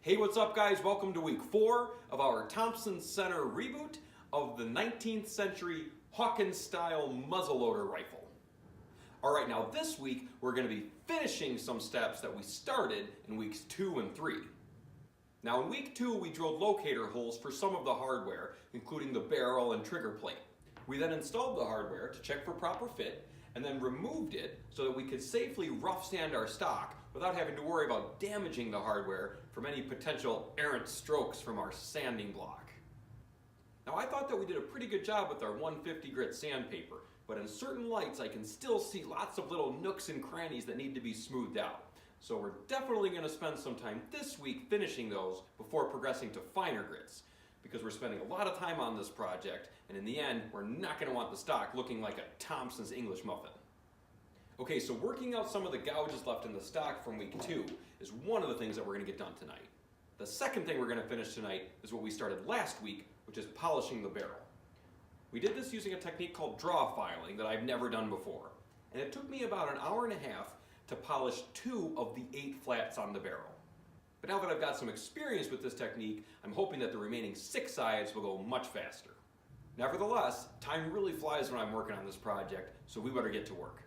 Hey, what's up guys? Welcome to week 4 of our Thompson Center reboot of the 19th century Hawken style muzzleloader rifle. Alright, now this week we're going to be finishing some steps that we started in weeks 2 and 3. Now in week 2 we drilled locator holes for some of the hardware, including the barrel and trigger plate. We then installed the hardware to check for proper fit and then removed it so that we could safely rough sand our stock without having to worry about damaging the hardware from any potential errant strokes from our sanding block. Now I thought that we did a pretty good job with our 150 grit sandpaper, but in certain lights I can still see lots of little nooks and crannies that need to be smoothed out. So we're definitely going to spend some time this week finishing those before progressing to finer grits, because we're spending a lot of time on this project, and in the end we're not going to want the stock looking like a Thompson's English muffin. Okay, so working out some of the gouges left in the stock from week 2 is one of the things that we're going to get done tonight. The second thing we're going to finish tonight is what we started last week, which is polishing the barrel. We did this using a technique called draw filing that I've never done before, and it took me about an hour and a half to polish 2 of the 8 flats on the barrel. But now that I've got some experience with this technique, I'm hoping that the remaining 6 sides will go much faster. Nevertheless, time really flies when I'm working on this project, so we better get to work.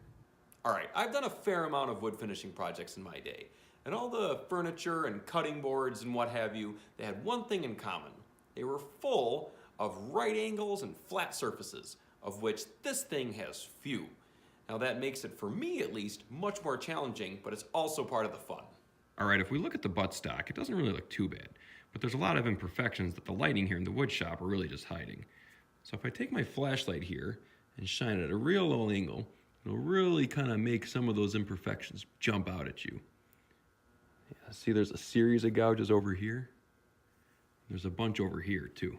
Alright, I've done a fair amount of wood finishing projects in my day, and all the furniture and cutting boards and what have you, they had one thing in common. They were full of right angles and flat surfaces, of which this thing has few. Now that makes it, for me at least, much more challenging, but it's also part of the fun. Alright, if we look at the buttstock, it doesn't really look too bad, but there's a lot of imperfections that the lighting here in the wood shop are really just hiding. So if I take my flashlight here and shine it at a real low angle, it'll really kind of make some of those imperfections jump out at you. Yeah, see, there's a series of gouges over here. There's a bunch over here too.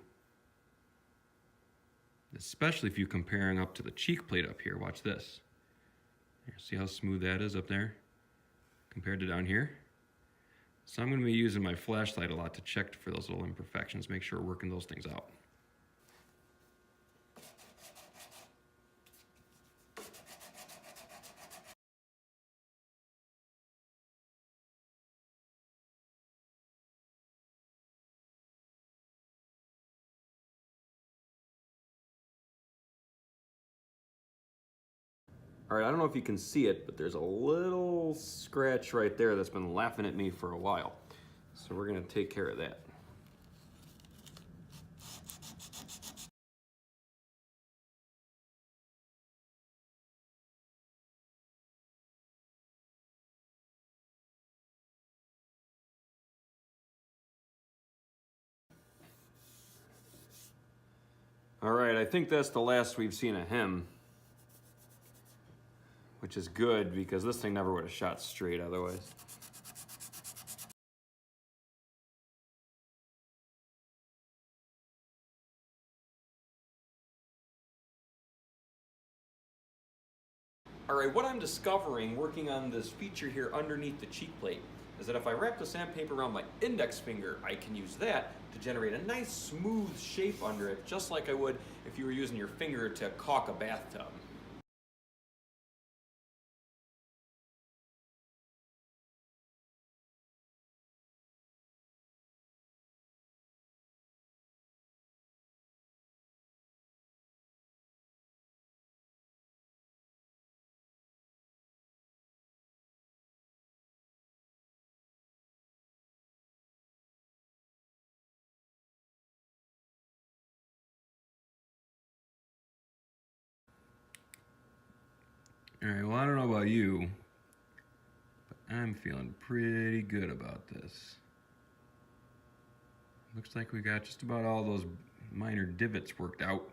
Especially if you're comparing up to the cheek plate up here. Watch this. See how smooth that is up there compared to down here? So I'm going to be using my flashlight a lot to check for those little imperfections, make sure we're working those things out. Alright, I don't know if you can see it, but there's a little scratch right there that's been laughing at me for a while. So we're going to take care of that. Alright, I think that's the last we've seen of him. Which is good, because this thing never would have shot straight otherwise. Alright, what I'm discovering working on this feature here underneath the cheek plate is that if I wrap the sandpaper around my index finger, I can use that to generate a nice smooth shape under it, just like I would if you were using your finger to caulk a bathtub. Alright, well I don't know about you, but I'm feeling pretty good about this. Looks like we got just about all those minor divots worked out.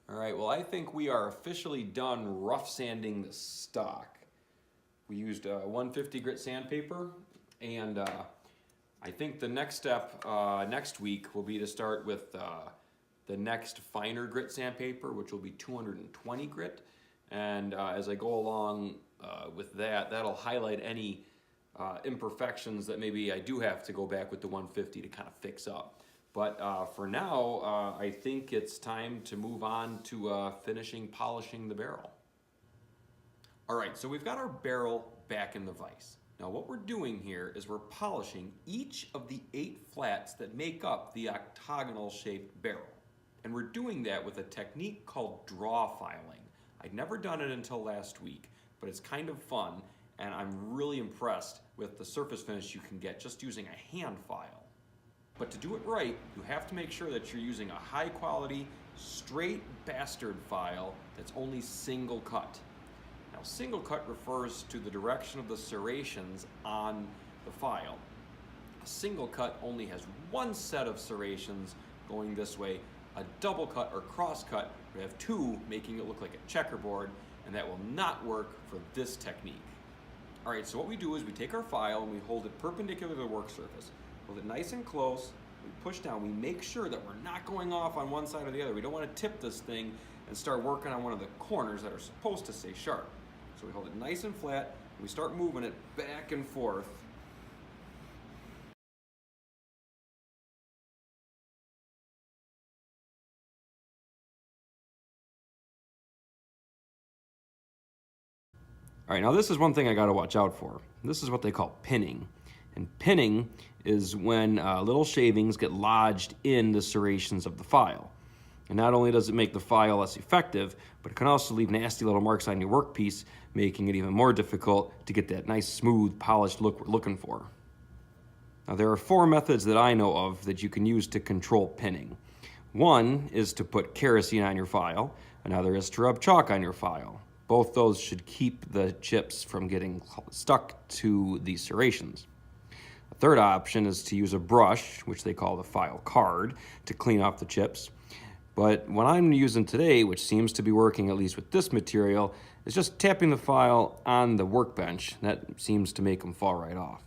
All right, well, I think we are officially done rough sanding the stock. We used 150 grit sandpaper, and I think the next step next week will be to start with the next finer grit sandpaper, which will be 220 grit. And as I go along with that, that'll highlight any imperfections that maybe I do have to go back with the 150 to kind of fix up. But for now, I think it's time to move on to finishing polishing the barrel. All right, so we've got our barrel back in the vise. Now what we're doing here is we're polishing each of the 8 flats that make up the octagonal shaped barrel. And we're doing that with a technique called draw filing. I'd never done it until last week, but it's kind of fun, and I'm really impressed with the surface finish you can get just using a hand file. But to do it right, you have to make sure that you're using a high quality, straight bastard file that's only single cut. Now, single cut refers to the direction of the serrations on the file. A single cut only has one set of serrations going this way. A double cut or cross cut would have 2, making it look like a checkerboard, and that will not work for this technique. All right, so what we do is we take our file and we hold it perpendicular to the work surface. Hold it nice and close, we push down, we make sure that we're not going off on one side or the other. We don't want to tip this thing and start working on one of the corners that are supposed to stay sharp. So we hold it nice and flat, and we start moving it back and forth. All right, now this is one thing I gotta watch out for. This is what they call pinning. And pinning is when little shavings get lodged in the serrations of the file. And not only does it make the file less effective, but it can also leave nasty little marks on your workpiece, making it even more difficult to get that nice, smooth, polished look we're looking for. Now, there are 4 methods that I know of that you can use to control pinning. One is to put kerosene on your file. Another is to rub chalk on your file. Both those should keep the chips from getting stuck to the serrations. A third option is to use a brush, which they call the file card, to clean off the chips. But what I'm using today, which seems to be working at least with this material, is just tapping the file on the workbench. That seems to make them fall right off.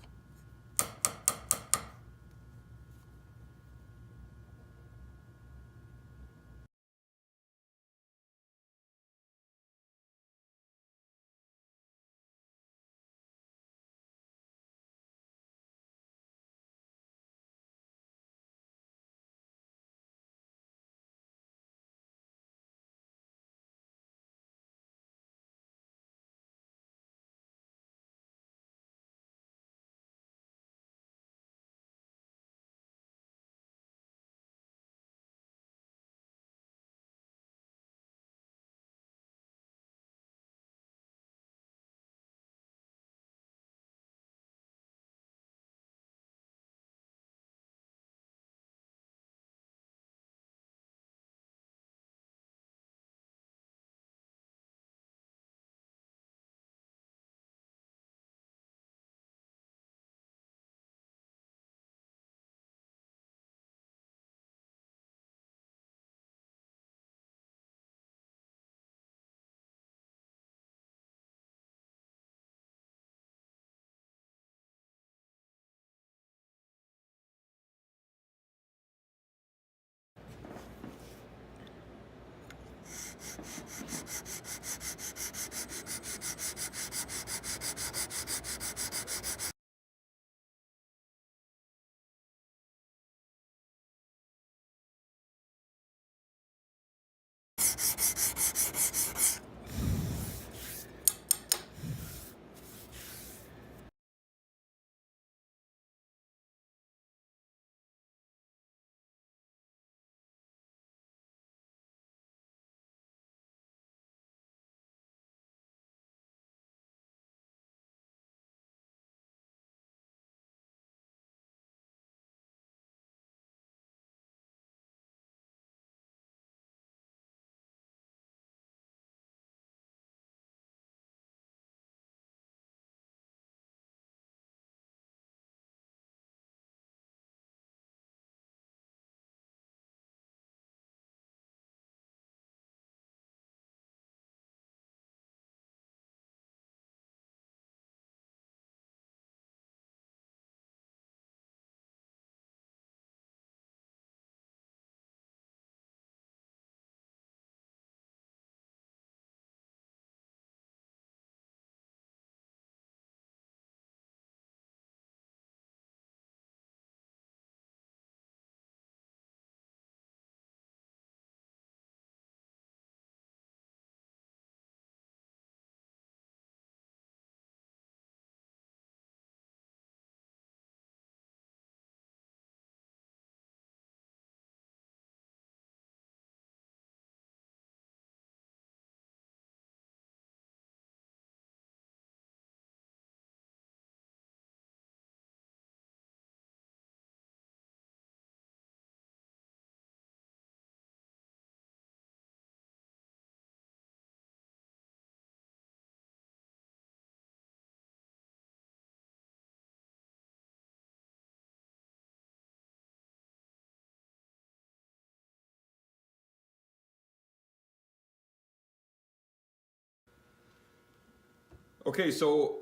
Okay, so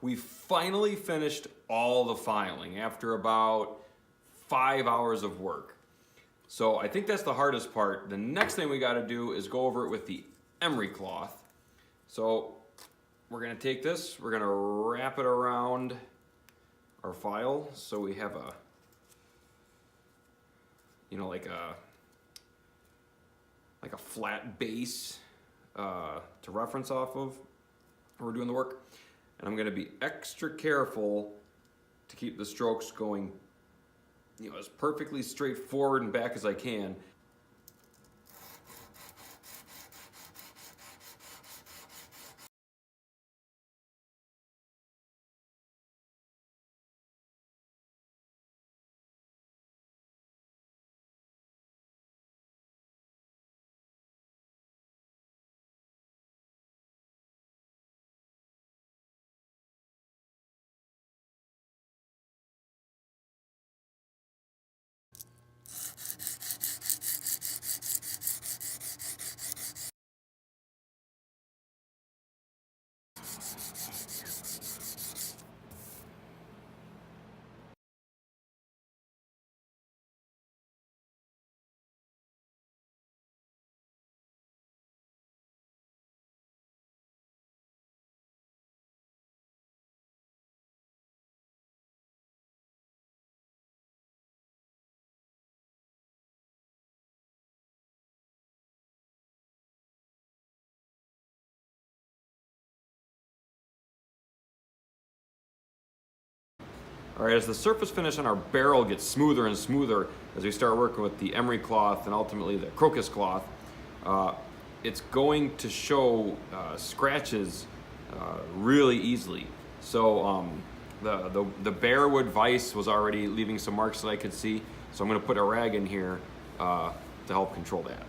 we finally finished all the filing after about 5 hours of work. So I think that's the hardest part. The next thing we got to do is go over it with the emery cloth. So we're going to take this, we're going to wrap it around our file so we have a, you know, like a flat base to reference off of when we're doing the work. And I'm going to be extra careful to keep the strokes going, you know, as perfectly straight forward and back as I can. All right, as the surface finish on our barrel gets smoother and smoother as we start working with the emery cloth and ultimately the crocus cloth, it's going to show scratches really easily. So the bare wood vise was already leaving some marks that I could see, so I'm going to put a rag in here to help control that.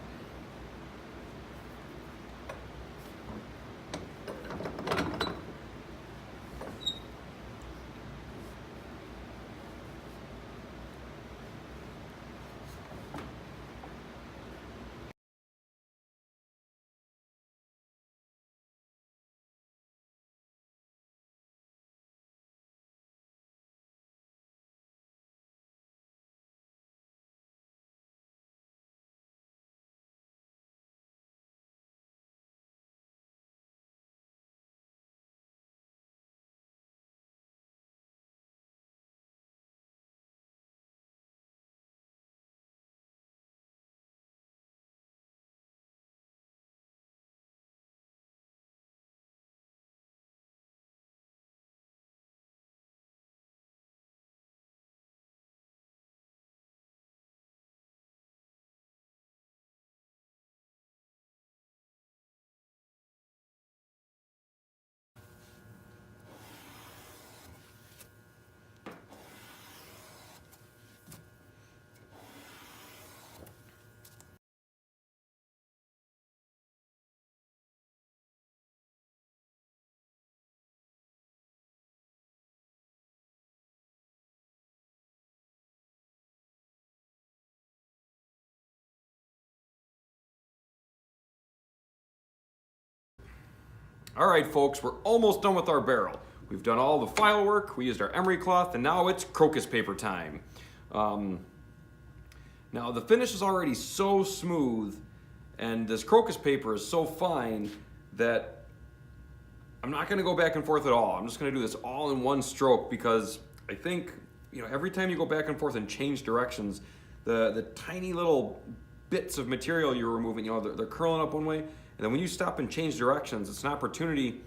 All right, folks, we're almost done with our barrel. We've done all the file work, we used our emery cloth, and now it's crocus paper time. Now the finish is already so smooth, and this crocus paper is so fine that I'm not gonna go back and forth at all. I'm just gonna do this all in one stroke because I think, you know, every time you go back and forth and change directions, the tiny little bits of material you're removing, you know, they're curling up one way, and then when you stop and change directions, it's an opportunity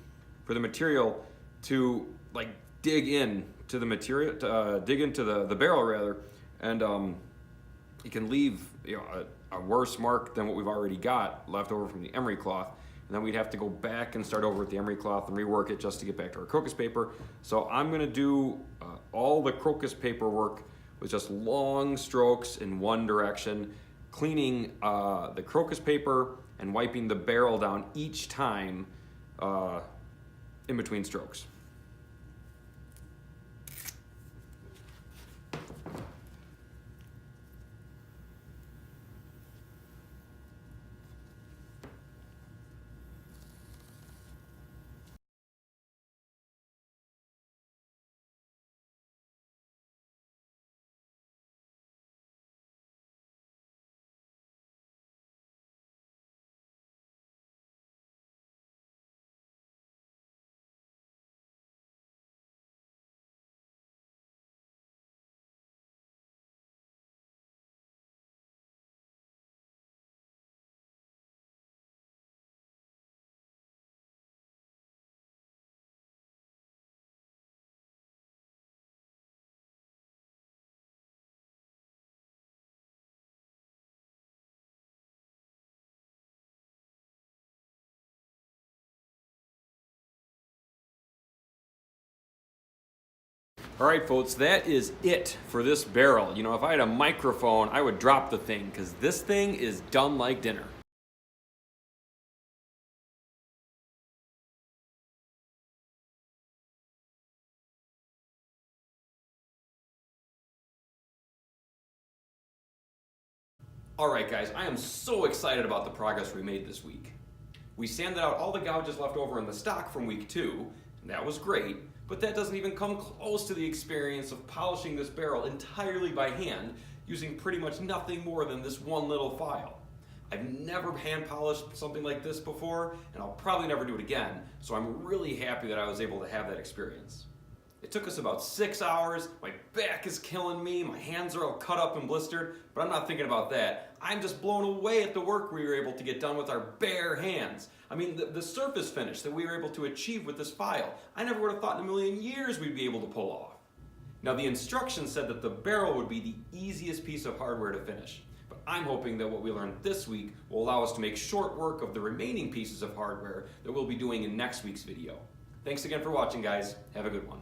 for the material to like dig in to the material, dig into the barrel rather, and it can leave, you know, a worse mark than what we've already got left over from the emery cloth. And then we'd have to go back and start over with the emery cloth and rework it just to get back to our crocus paper. So I'm gonna do all the crocus paper work with just long strokes in one direction, cleaning the crocus paper and wiping the barrel down each time in between strokes. All right, folks, that is it for this barrel. You know, if I had a microphone, I would drop the thing because this thing is done like dinner. All right, guys, I am so excited about the progress we made this week. We sanded out all the gouges left over in the stock from week 2, and that was great, but that doesn't even come close to the experience of polishing this barrel entirely by hand using pretty much nothing more than this one little file. I've never hand polished something like this before, and I'll probably never do it again, so I'm really happy that I was able to have that experience. It took us about 6 hours, my back is killing me, my hands are all cut up and blistered, but I'm not thinking about that. I'm just blown away at the work we were able to get done with our bare hands. I mean, the surface finish that we were able to achieve with this file, I never would have thought in a million years we'd be able to pull off. Now, the instructions said that the barrel would be the easiest piece of hardware to finish, but I'm hoping that what we learned this week will allow us to make short work of the remaining pieces of hardware that we'll be doing in next week's video. Thanks again for watching, guys. Have a good one.